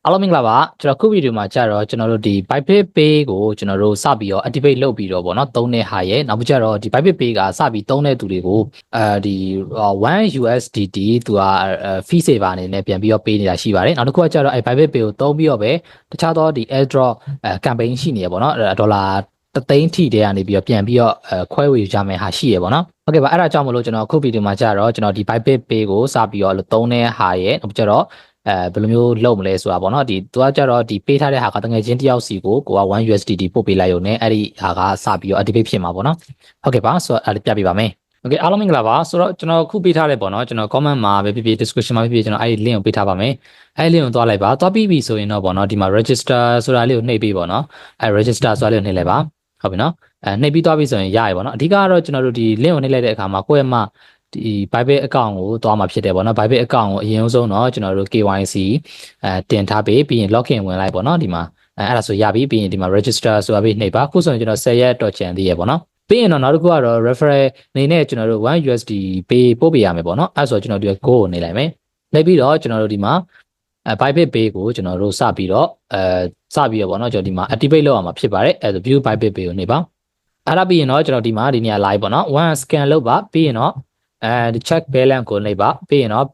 အားလုံးမင်္ဂလာပါကျွန်တော်ခုဗီဒီယိုမှာကြာတော့ကျွန်တော်တို့ဒီ Bybit Pay ကိုကျွန်တော်တို့စပြီးတော့ activate လုပ်ပြီးတော့ဗောနော်သုံးတဲ့ဟာရဲ့နောက်ပြီးကြတော့ဒီ Bybit Pay ကစပြီးသုံးတဲ့သူတွေကိုဒီ1 USDT သူက fee saver အနေနဲ့ပြန်ပြီးတော့ပေးနေတာရှိပါတယ်နောက်တစ်ခုကကြာတော့အဲ Bybit Pay ကိုသုံးပြီးတော့ပဲတခြားသောဒီ airdrop campaign ရှိနေရဗောနော်ဒေါ်လာတသိန်းထိတည်းကနေပြီးတော့ပြန်ပြီးတော့ခွဲဝေကြမယ်ဟာရှိရဗောနော်ဟုတ်ကဲ့ပါအဲ့ဒါကြောင့်မလို့ကျွန်တော်ခုဗီဒီယိုမှာကြာတော့ကျွန်တော်ဒီ Bybit Pay ကိုစပြီးတော့သုံးတဲ့ဟာရဲ့နောက်ပြီးကြတော့ဘယ်လိုမျိုးလုပ်မလဲဆိုတာပေါ့နော်ဒီသူကကြတော့ဒီပေးထားတဲ့ဟာကတငယ်ချင်းတယောက်စီကို1 USDT ပို့ပေးလိုက်ရုံနဲ့အဲ့ဒီဟာကစပြီးတော့ activate ဖြစ်မှာပေါ့နော်ဟုတ်ကဲ့ပါဆိုတော့အဲ့ဒါပြပြပါမယ်โอเคအားလုံးမင်္ဂလာပါဆိုတော့ကျွန်တော်ခုပေးထားတယ်ပေါ့နော်ကျွန်တော် comment မှာပဲဖြစ်ဖြစ် description မှာဖြစ်ဖြစ်ကျွန်တော်အဲ့ဒီ link ကိုပေးထားပါမယ်အဲ့ဒီ link ကိုသွားလိုက်ပါသွားပြီးပြီဆိုရင်တော့ပေါ့နော်ဒီမှာ register ဆိုတာလေးကိုနှိပ်ပေးပေါ့နော်အဲ့ register ဆိုတာလေးကိုနှိပ်လိုက်ပါဟုတ်ပြီနော်နှိပ်ပြီးသွားပြီဆိုရင်ရရပေါ့နော်အဓိကကတော့ကျွန်တော်တို့ဒီ link ကိုနှိပ်လိုက်တဲ့အခါမှာကိုယ့်ရဲ့မှာဒီ Bybit account ကိုသွားမှာဖြစ်တယ်ပေါ့နော် Bybit account ကိုအရင်ဆုံးတော့ကျွန်တော်တို့ KYC တင်ထားပေးပြီးရင် login ဝင်လိုက်ပေါ့နော်ဒီမှာအဲ့ဒါဆိုရပြီပြီးရင်ဒီမှာ register ဆိုတာပြီးနှိပ်ပါခုဆိုရင်ကျွန်တော်10ရက်တော့ကျန်သေးရပေါ့နော်ပြီးရင်တော့နောက်တစ်ခုကတော့ referral အနေနဲ့ကျွန်တော်တို့1 USD ပေးပို့ပေးရမယ်ပေါ့နော်အဲ့ဆိုကျွန်တော်ဒီ go ကိုနှိပ်လိုက်မယ်နှိပ်ပြီးတော့ကျွန်တော်တို့ဒီမှာBybit Pay ကိုကျွန်တော်တို့စပြီးတော့ပေါ့နော်ကျွန်တော်ဒီမှာ activate လုပ်အောင်မှာဖြစ်ပါတယ်အဲ့ဒါ view Bybit Pay ကိုနှိပ်ပါအဲ့ဒါပြီးရင်တော့ကျွန်တော်ဒီမှာဒီနေရာ live ပေါ့နော် one scan လုပ်ပါပြီးရင်တော့ဒီ check balance ကိုနှိပ်ပါပြီးရင်တော့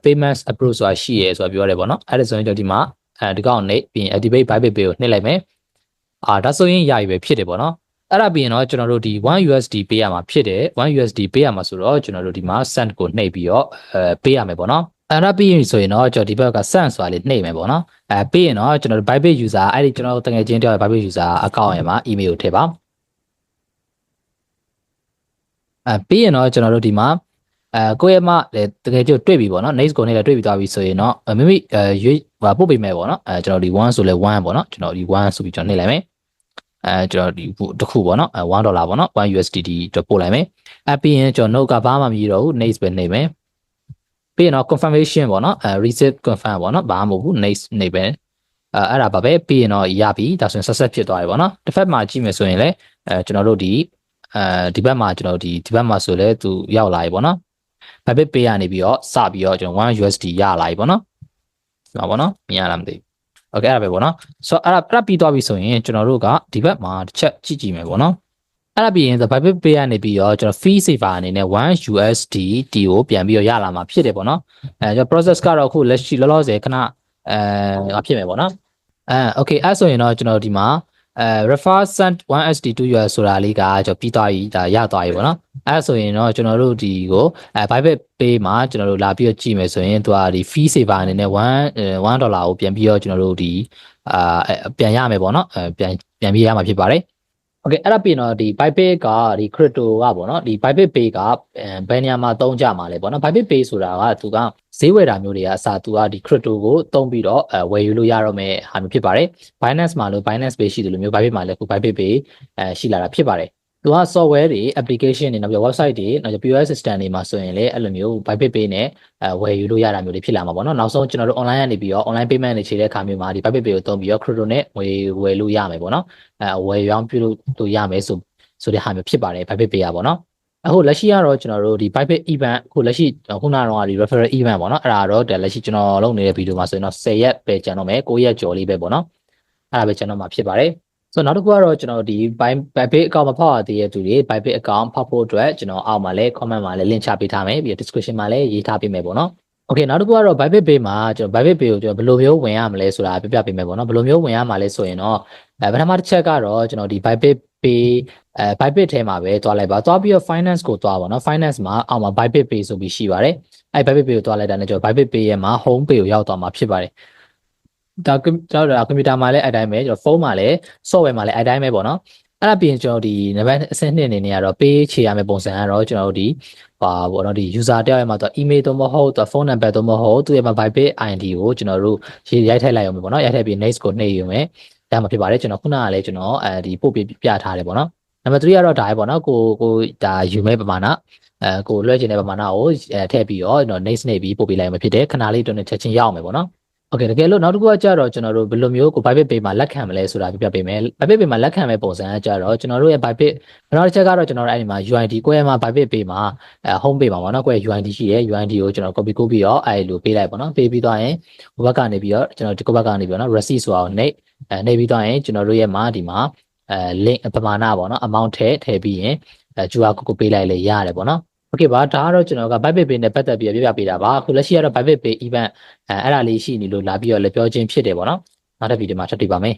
payments approve ဆိုတာရှိရဲဆိုတာပြောရတယ်ပေါ့နော်အဲ့ဒါဆိုရင်ကျွန်တော်ဒီမှာဒီကောင်နှိပ်ပြီးရင် activate Bybit Pay ကိုနှိပ်လိုက်မယ်ဒါဆိုရင်ရပြီပဲဖြစ်တယ်ပေါ့နော်အဲ့ဒါပြီးရင်တော့ကျွန်တော်တို့ဒီ1 USD ပေးရမှာဖြစ်တယ်1 USD ပေးရမှာဆိုတော့ကျွန်တော်တို့ဒီမှာ send ကိုနှိပ်ပြီးတော့ပေးရမယ်ပေါ့နော်အဲ့ဒါပြီးရင်ဆိုရင်တော့ကျွန်တော်ဒီဘက်က send ဆိုတာလေးနှိပ်မယ်ပေါ့နော်ပြီးရင်တော့ကျွန်တော်တို့ Bybit user အဲ့ဒီကျွန်တော်တို့တကယ်ချင်းတယောက် Bybit user account ရဲ့မှာ email ကိုထည့်ပါပြီးရင်တော့ကျွန်တော်တို့ဒီမှာကိုယ့်ရဲ့မှလည်းတကယ်ကျတွေ့ပြီပေါ့နော် next ကိုနေလည်းတွေ့ပြီးသွားပြီဆိုရင်တော့မိမိရွေးပို့ပေးမယ်ပေါ့နော်ကျွန်တော်ဒီ1ဆိုလဲ1ပေါ့နော်ကျွန်တော်ဒီ1ဆိုပြီးကျွန်တော်နှိပ်လိုက်မယ်ကျွန်တော်ဒီတစ်ခုပေါ့နော်$1ပေါ့နော်1 USDT တော့ပို့လိုက်မယ်ပြီးရင်ကျွန်တော် note ကဘာမှမမြည်တော့ဘူး next ပဲနှိပ်မယ်ပြီးရင်တော့ confirmation ပေါ့နော်receipt confirm ပေါ့နော်ဘာမှမဟုတ်ဘူး next နှိပ်ပဲအဲ့ဒါပါပဲပြီးရင်တော့ရပြီဒါဆိုရင် success ဖြစ်သွားပြီပေါ့နော်တစ်ဖက်မှာကြည့်မယ်ဆိုရင်လည်းကျွန်တော်တို့ဒီဘက်မှာကျွန်တော်ဒီဘက်မှာဆိုလဲသူရောက်လာပြီပေါ့နော် Bybit Pay ကနေပြီးတော့စပြီးတော့ကျွန်တော်1 USD ရလာပြီပေါ့နော်ဒီမှာပေါ့နော်မြင်ရလားမသိဘူးโอเคအဲ့ဒါပဲပေါ့နော်ဆိုတော့အဲ့ဒါပြတ်ပြီးသွားပြီဆိုရင်ကျွန်တော်တို့ကဒီဘက်မှာတစ်ချက်ကြည့်မယ်ပေါ့နော်အဲ့ဒါပြီးရင် Bybit Pay ကနေပြီးတော့ကျွန်တော် fee saver အနေနဲ့1 USDT ကိုပြန်ပြီးတော့ရလာမှာဖြစ်တယ်ပေါ့နော်ကျွန်တော် process ကတော့အခုလက်ရှိလောလောဆယ်ခဏဖြစ်မယ်ပေါ့နော်โอเคအဲ့ဆိုရင်တော့ကျွန်တော်ဒီမှာrefer send 1SD to US ဆိုတာလေးကကျွန်တော်ပြီးသွားပြီဒါရသွားပြီပေါ့နော်အဲ့ဆိုရင်တော့ကျွန်တော်တို့ဒီကိုBybit Pay မှာကျွန်တော်တို့လာပြီးတော့ကြည့်မယ်ဆိုရင်သူကဒီ fee saver အနေနဲ့$1ကိုပြန်ပြီးတော့ကျွန်တော်တို့ဒီပြန်ရမယ်ပေါ့နော်ပြန်ပြီးရမှာဖြစ်ပါတယ်โอเคအဲ့ဒါပြီးတော့ဒီ Bybit ကဒီ crypto ကပေါ့နော်ဒီ Bybit Pay ကဘယ်နေရာမှာသုံးကြမှာလဲပေါ့နော် Bybit Pay ဆိုတာကသူကဈေးဝယ်တာမျိုးတွေကအစားသူကဒီ crypto ကိုသုံးပြီးတော့ဝယ်ယူလို့ရတော့မယ်ဟာမျိုးဖြစ်ပါတယ် Binance မှာလို့ Binance Pay ရှိတယ်လို့မျိုး Bybit မှာလည်းခု Bybit Pay ရှိလာတာဖြစ်ပါတယ်သူက software တွေ application တွေနောက်ပြီး website တွေနောက်ပြီး POS system တွေမှာဆိုရင်လည်းအဲ့လိုမျိုး Bybit Pay နဲ့ဝယ်ယူလို့ရတာမျိုးတွေဖြစ်လာမှာပေါ့နော်နောက်ဆုံးကျွန်တော်တို့ online ကနေပြီးတော့ online payment တွေခြေတဲ့အခါမျိုးမှာဒီ Bybit Pay ကိုသုံးပြီးတော့ crypto နဲ့ဝယ်လို့ရမယ်ပေါ့နော်ဝယ်ရောင်းပြုလို့ရမယ်ဆိုတဲ့ဟာမျိုးဖြစ်ပါတယ် Bybit Pay ပေါ့နော်အခုလက်ရှိကတော့ကျွန်တော်တို့ဒီ Bybit event အခုလက်ရှိခုနကတော့ဒီ referral event ပေါ့နော်အဲ့ဒါတော့လက်ရှိကျွန်တော်လုပ်နေတဲ့ဗီဒီယိုမှာဆိုရင်တော့10ရက်ပဲကျန်တော့မယ်9ရက်ကျော်လေးပဲပေါ့နော်အဲ့ဒါပဲကျန်တော့မှာဖြစ်ပါတယ်ဆိုတော့နောက်တစ်ခုကတော့ကျွန်တော်ဒီ Bybit account မဖောက်ရသေးတဲ့သူတွေ Bybit account ဖောက်ဖို့အတွက်ကျွန်တော်အောက်မှာလည်း comment မှာလည်း link ချပေးထားမယ်ပြီးတော့ description မှာလည်းရေးထားပေးမယ်ပေါ့နော်โอเคနောက်တစ်ခုကတော့ Bybit Pay မှာကျွန်တော် Bybit Pay ကိုကျွန်တော်ဘယ်လိုမျိုးဝင်ရမလဲဆိုတာပြပေးမယ်ပေါ့နော်ဘယ်လိုမျိုးဝင်ရမှာလဲဆိုရင်တော့ပထမတစ်ချက်ကတော့ကျွန်တော်ဒီ Bybit Pay Bybit ထဲမှာပဲတွားလိုက်ပါတွားပြီးတော့ finance ကိုတွားပါနော် finance မှာအောက်မှာ Bybit Pay ဆိုပြီးရှိပါတယ်Bybit Pay ကိုတွားလိုက်တာနဲ့ကျွန်တော် Bybit Pay ရဲ့မှာ home pay ကိုရောက်သွားမှာဖြစ်ပါတယ်ဒါကျွန်တော်ကွန်ပျူတာမှာလည်းအတိုင်းပဲကျွန်တော်ဖုန်းမှာလည်း software မှာလည်းအတိုင်းပဲပေါ့နော်အဲ့ဒါပြီးရင်ကျွန်တော်ဒီနံပါတ်အဆင့်2အနေနဲ့ကတော့ pay ချေရမယ့်ပုံစံကတော့ကျွန်တော်တို့ဒီပေါ့နော်ဒီ user တယောက်ရဲ့မှာတော့ email တော့မဟုတ်တော့ phone number တော့မဟုတ်သူရဲ့မှာ Bybit ID ကိုကျွန်တော်တို့ရိုက်ထည့်လိုက်အောင်ပဲပေါ့နော်ရိုက်ထည့်ပြီး next ကိုနှိပ်ရုံပဲဒါမှဖြစ်ပါတယ်ကျွန်တော်ခုနကလည်းကျွန်တော်ဒီပို့ပြထားတယ်ပေါ့နော်နံပါတ်3ကတော့ဒါပဲပေါ့နော်ကိုဒါယူမဲ့ပမာဏကိုလွှဲချင်တဲ့ပမာဏကိုထည့်ပြီးတော့ကျွန်တော် next နှိပ်ပြီးပို့ပေးလိုက်မှဖြစ်တယ်ခဏလေးတွန်းနဲ့ချက်ချင်းရအောင်မယ်ပေါ့နော် โอเคတကယ်လို့နောက်တစ်ခုကကြတော့ကျွန်တော်တို့ဘယ်လိုမျိုးကို private pay မှာလက်ခံမလဲဆိုတာပြပြပေးမယ် private pay မှာလက်ခံမဲ့ပုံစံကကြတော့ကျွန်တော်တို့ရဲ့ private နောက်တစ်ချက်ကတော့ကျွန်တော်တို့အဲ့ဒီမှာ UID ကိုယ့်ရဲ့မှာ private pay မှာhome pay မှာပေါ့နော်ကိုယ့်ရဲ့ UID ရှိတယ် UID ကိုကျွန်တော် copy ပြီးတော့အဲ့လိုပေးလိုက်ပေါ့နော်ပေးပြီးသွားရင်ဟိုဘက်ကနေပြီးတော့ကျွန်တော်ဒီဘက်ကနေပြီးတော့နော် receipt ဆိုအောင်နှိပ်နှိပ်ပြီးသွားရင်ကျွန်တော်တို့ရဲ့မှာဒီမှာ link ပမာဏပေါ့နော် amount ထည့်ပြီးရင်QR code ကိုပေးလိုက်လေရတယ်ပေါ့နော်โอเคပါဒါကတော့ကျွန်တော်က private pay နဲ့ပတ်သက်ပြီးပြပြပေးတာပါအခုလက်ရှိကတော့ private pay event အဲ့ဒါလေးရှိနေလို့လာပြီးတော့လည်းပြောချင်းဖြစ်တယ်ပေါ့နော်နောက်တစ်ဗီဒီယိုမှာထပ်တွေ့ပါမယ်